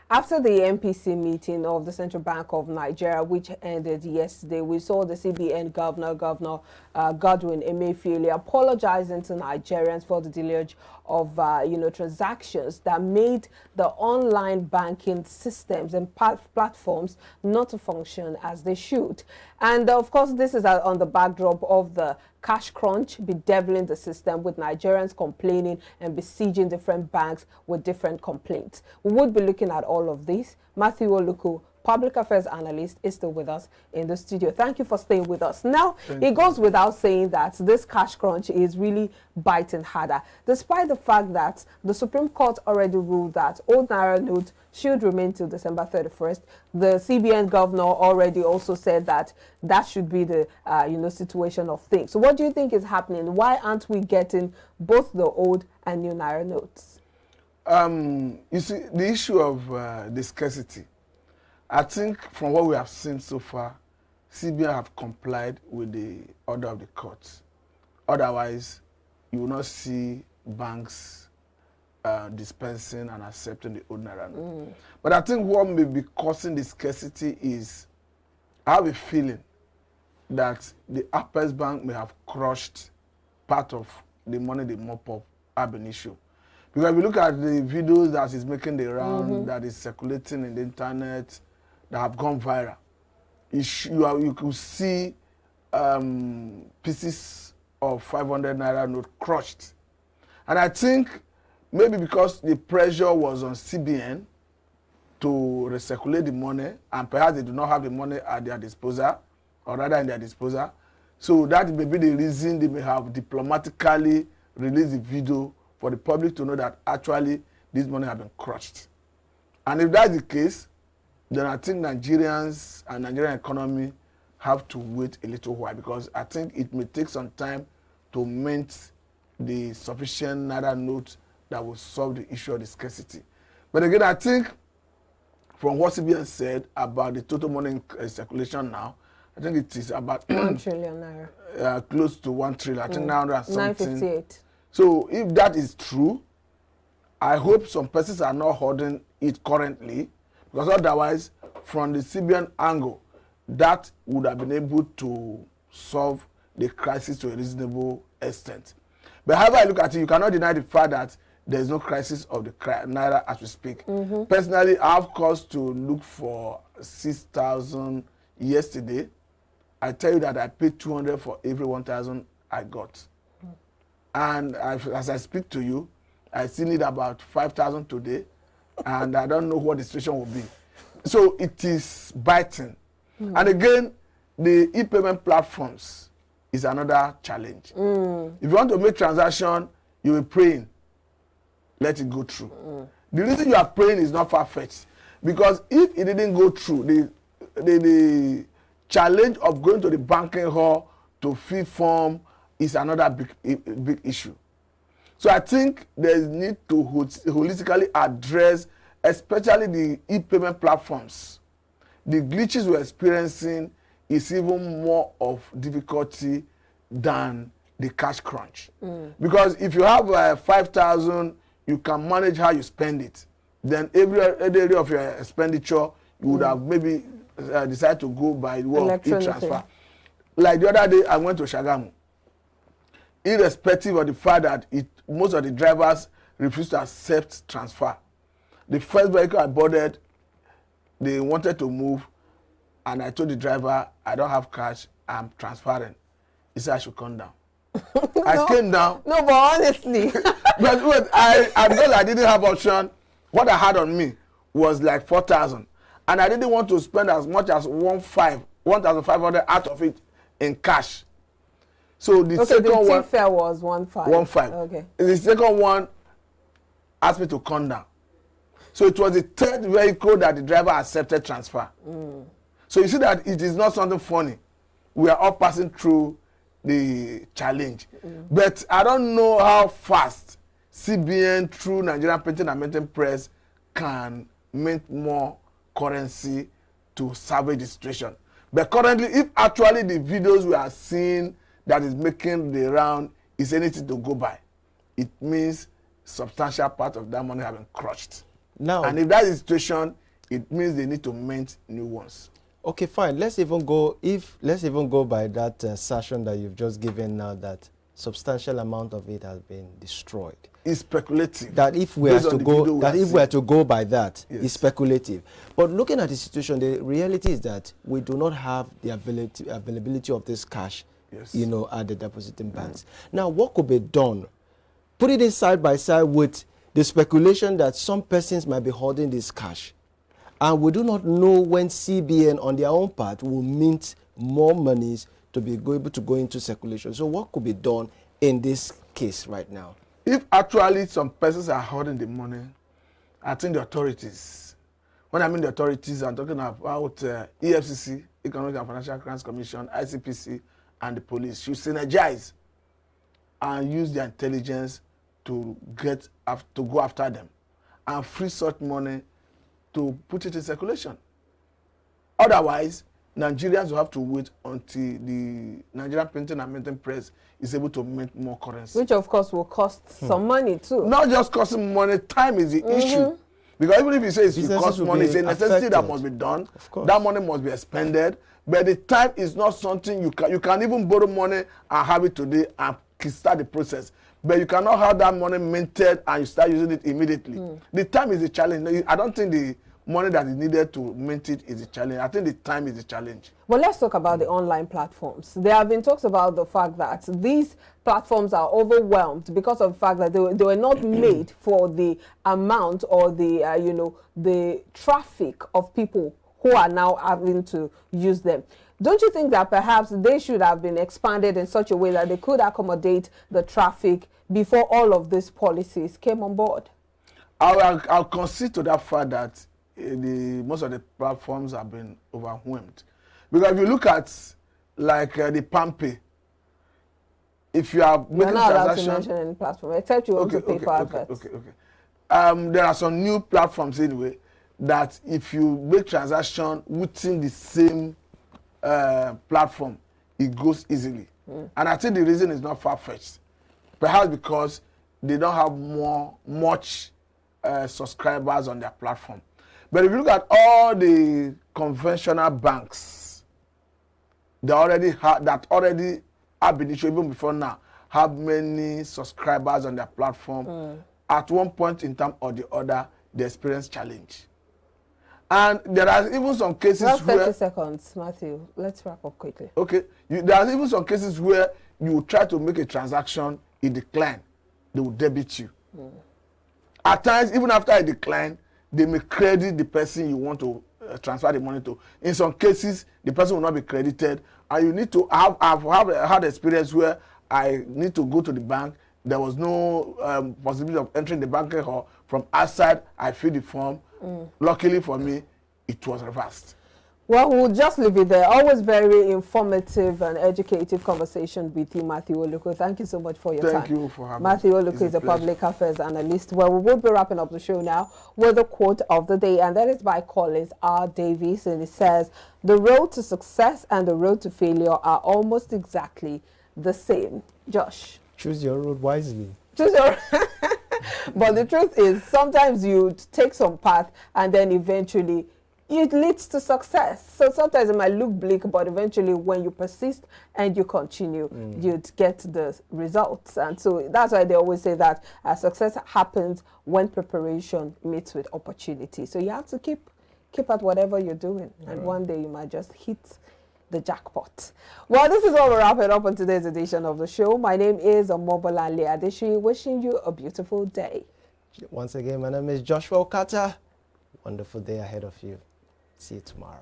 After the MPC meeting of the Central Bank of Nigeria, which ended yesterday, we saw the CBN Governor Godwin Emefiele apologizing to Nigerians for the deluge of transactions that made the online banking systems and platforms not to function as they should. And of course, this is on the backdrop of the cash crunch bedeviling the system, with Nigerians complaining and besieging different banks with different complaints. We would be looking at all of this. Matthew Oluku, public affairs analyst, is still with us in the studio. Thank you for staying with us. Now, it goes without saying that this cash crunch is really biting harder, despite the fact that the Supreme Court already ruled that old Naira notes should remain till December 31st. The CBN governor already also said that that should be the situation of things. So what do you think is happening? Why aren't we getting both the old and new Naira notes? You see, the issue of the scarcity, I think from what we have seen so far, CBN have complied with the order of the court. Otherwise, you will not see banks dispensing and accepting the old Naira note. But I think what may be causing the scarcity is, I have a feeling that the Apex Bank may have crushed part of the money they mop up ab initio. Because if you look at the videos that is making the round, that is circulating in the internet, that have gone viral, you could see pieces of 500 Naira note crushed. And I think maybe because the pressure was on CBN to recirculate the money, and perhaps they do not have the money at their disposal, or rather in their disposal, so that may be the reason they may have diplomatically released the video for the public to know that actually this money has been crushed. And if that's the case, then I think Nigerians and Nigerian economy have to wait a little while, because I think it may take some time to mint the sufficient Naira note that will solve the issue of the scarcity. But again, I think from what CBN said about the total money in circulation now, I think it is about 1 trillion Naira. Close to 1 trillion. I think 900 and something. 958. So if that is true, I hope some persons are not holding it currently, because otherwise, from the CBN angle, that would have been able to solve the crisis to a reasonable extent. But however I look at it, you cannot deny the fact that there is no crisis of the Naira as we speak. Personally, I have cause to look for 6,000 yesterday. I tell you that I paid 200 for every 1,000 I got. And as I speak to you, I still need about 5,000 today, and I don't know what the situation will be. So it is biting. And again, the e-payment platforms is another challenge. If you want to make transaction, you will praying, let it go through. The reason you are praying is not far-fetched, because if it didn't go through, the challenge of going to the banking hall to fill form is another big issue. So I think there is need to holistically address, especially the e-payment platforms. The glitches we're experiencing is even more of difficulty than the cash crunch. Because if you have 5,000, you can manage how you spend it. Then every area of your expenditure, you would have maybe decided to go by the way of e-transfer. Like the other day, I went to Shagamu. Irrespective of the fact that most of the drivers refused to accept transfer. The first vehicle I boarded, they wanted to move, and I told the driver, I don't have cash, I'm transferring. He said I should come down. I came down. No, but honestly. But wait, because I didn't have option, what I had on me was like 4,000. And I didn't want to spend as much as 1,500 out of it in cash. So the second one fare was 1,500. 1,500. Okay. The second one asked me to come down. So it was the third vehicle that the driver accepted transfer. So you see that it is not something funny. We are all passing through the challenge. But I don't know how fast CBN through Nigerian Printing and Minting Press can mint more currency to salvage the situation. But currently, if actually the videos we are seeing that is making the round is anything to go by, it means substantial part of that money have been crushed. Now, and if that is the situation, it means they need to mint new ones. Okay, fine. Let's even go by that assertion that you've just given now, that substantial amount of it has been destroyed. It's speculative. That if we are to go by that, yes, it's speculative. But looking at the situation, the reality is that we do not have the availability of this cash, yes, you know, at the depositing banks. Now, what could be done? Put it in side by side with the speculation that some persons might be holding this cash. And we do not know when CBN on their own part will mint more monies to be able to go into circulation. So what could be done in this case right now? If actually some persons are holding the money, I think the authorities, when I mean the authorities, I'm talking about EFCC, Economic and Financial Crimes Commission, ICPC, and the police should synergize and use their intelligence to go after them and free such money to put it in circulation. Otherwise, Nigerians will have to wait until the Nigerian Printing and Minting Press is able to mint more currency. Which, of course, will cost some money, too. Not just costing money, time is the issue. Because even if you say it costs money, it's a necessity that must be done. Of course. That money must be expended. But the time is not something you can even borrow money and have it today and start the process. But you cannot have that money minted and you start using it immediately. The time is a challenge. I don't think the money that is needed to mint it is a challenge. I think the time is a challenge. Well, let's talk about the online platforms. There have been talks about the fact that these platforms are overwhelmed because of the fact that they were not made for the amount or the, the traffic of people who are now having to use them. Don't you think that perhaps they should have been expanded in such a way that they could accommodate the traffic before all of these policies came on board? I'll concede to that fact that most of the platforms have been overwhelmed. Because if you look at the Pampe, if you are making not allowed to transactions, mention any platform except you want to pay for adverts. There are some new platforms anyway that if you make transaction within the same platform, it goes easily. And I think the reason is not far-fetched. Perhaps because they don't have much subscribers on their platform. But if you look at all the conventional banks, they already have been issued even before now, have many subscribers on their platform. At one point in time or the other, they experience challenge. And there are even some cases where... 30 seconds, Matthew. Let's wrap up quickly. Okay. There are even some cases where you try to make a transaction, it decline. They will debit you. At times, even after a decline, they may credit the person you want to transfer the money to. In some cases, the person will not be credited. And you need to I've had experience where I need to go to the bank. There was no possibility of entering the banking hall. From outside, I fill the form. Luckily for me, it was reversed. Well, we'll just leave it there. Always very informative and educative conversation with you, Matthew Oluko. Thank you so much for your time. Thank you for having me. Matthew Oluko is a public affairs analyst. Well, we will be wrapping up the show now with the quote of the day, and that is by Collins R. Davies, and it says, "The road to success and the road to failure are almost exactly the same." Josh. Choose your road wisely. Choose your But the truth is, sometimes you take some path and then eventually it leads to success. So sometimes it might look bleak, but eventually when you persist and you continue, you'd get the results. And so that's why they always say that success happens when preparation meets with opportunity. So you have to keep at whatever you're doing. And one day you might just hit the jackpot. Well, this is all we're wrapping up on today's edition of the show. My name is Omobolanle Adeshi, wishing you a beautiful day. Once again, my name is Joshua Okata. Wonderful day ahead of you. See you tomorrow.